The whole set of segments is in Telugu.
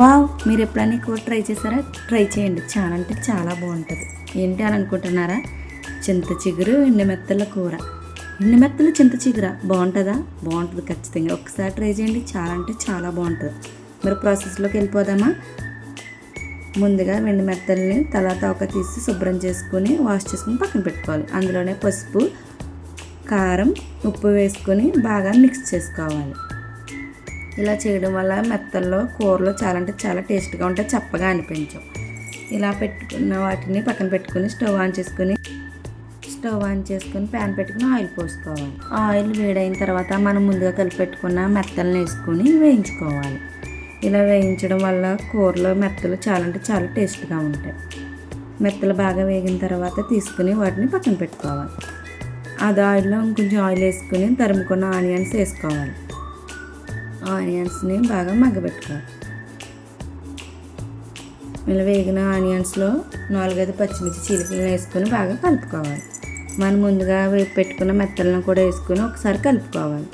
వావ్! మీరు ఎప్పుడైనా ఈ కూర ట్రై చేశారా? ట్రై చేయండి. చాలా అంటే చాలా బాగుంటుంది. ఏంటి అని అనుకుంటున్నారా? చింత చిగురు ఎండు మెత్తల కూర. ఎండు మెత్తలు చింత చిగురా బాగుంటుందా? బాగుంటుంది ఖచ్చితంగా. ఒకసారి ట్రై చేయండి. చాలా అంటే చాలా బాగుంటుంది. మరి ప్రాసెస్లోకి వెళ్ళిపోదామా? ముందుగా ఎండు మెత్తల్ని తర్వాత ఒక తీసి శుభ్రం చేసుకొని వాష్ చేసుకుని పక్కన పెట్టుకోవాలి. అందులోనే పసుపు, కారం, ఉప్పు వేసుకొని బాగా మిక్స్ చేసుకోవాలి. ఇలా చేయడం వల్ల మెత్తల్లో కూరలో చాలా అంటే చాలా టేస్ట్గా ఉంటాయి, చప్పగా అనిపించవు. ఇలా పెట్టుకున్న వాటిని పక్కన పెట్టుకుని స్టవ్ ఆన్ చేసుకొని ప్యాన్ పెట్టుకుని ఆయిల్ పోసుకోవాలి. ఆయిల్ వేడైన తర్వాత మనం ముందుగా కలిపి పెట్టుకున్న మెత్తలను వేసుకొని వేయించుకోవాలి. ఇలా వేయించడం వల్ల కూరలో మెత్తలు చాలా అంటే చాలా టేస్ట్గా ఉంటాయి. మెత్తలు బాగా వేగిన తర్వాత తీసుకుని వాటిని పక్కన పెట్టుకోవాలి. అది ఆయిల్లో ఇంకొంచెం ఆయిల్ వేసుకుని తరుముకున్న ఆనియన్స్ వేసుకోవాలి. ఆనియన్స్ని బాగా మగ్గబెట్టుకోవాలి. ఇలా వేగిన ఆనియన్స్లో 4-5 పచ్చిమిర్చి చీలికలను వేసుకొని బాగా కలుపుకోవాలి. మనం ముందుగా వేపు పెట్టుకున్న మెత్తలను కూడా వేసుకొని ఒకసారి కలుపుకోవాలి.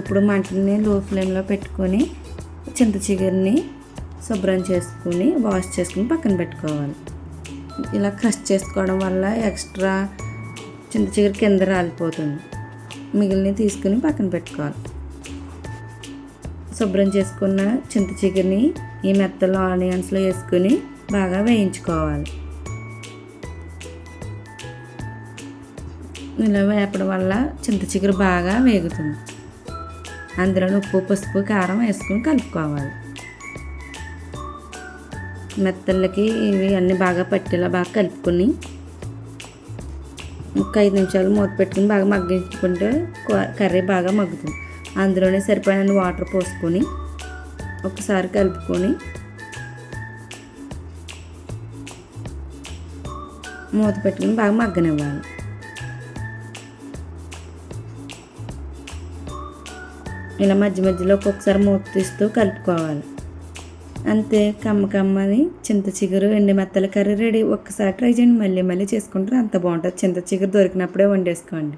ఇప్పుడు మంటని లో ఫ్లేమ్లో పెట్టుకొని చింత చిగురిని శుభ్రం చేసుకుని వాష్ చేసుకుని పక్కన పెట్టుకోవాలి. ఇలా క్రష్ చేసుకోవడం వల్ల ఎక్స్ట్రా చింత చిగురు కింద రాలిపోతుంది. మిగిలిన తీసుకుని పక్కన పెట్టుకోవాలి. శుభ్రం చేసుకున్న చింత చిగురిని ఈ మెత్తలు ఆనియన్స్లో వేసుకుని బాగా వేయించుకోవాలి. ఇలా వేపడం వల్ల చింత చిగురు బాగా వేగుతుంది. అందులో ఉప్పు, పసుపు, కారం వేసుకుని కలుపుకోవాలి. మెత్తలకి ఇవి అన్నీ బాగా పట్టేలా బాగా కలుపుకొని ఒక 5 నిమిషాలు మూత పెట్టుకుని బాగా మగ్గించుకుంటే కర్రీ బాగా మగ్గుతుంది. అందులోనే సరిపడిన వాటర్ పోసుకొని ఒకసారి కలుపుకొని మూత పెట్టుకుని బాగా మగ్గనివ్వాలి. ఇలా మధ్య మధ్యలో ఒక్కొక్కసారి మూత తీస్తూ కలుపుకోవాలి. అంతే, కమ్మని చింత చిగురు ఎండు మెత్తల కర్రీ రెడీ. ఒక్కసారి ట్రై చేయండి, మళ్ళీ చేసుకుంటారు. అంత బాగుంటుంది. చింత చిగురు దొరికినప్పుడే వండేసుకోండి.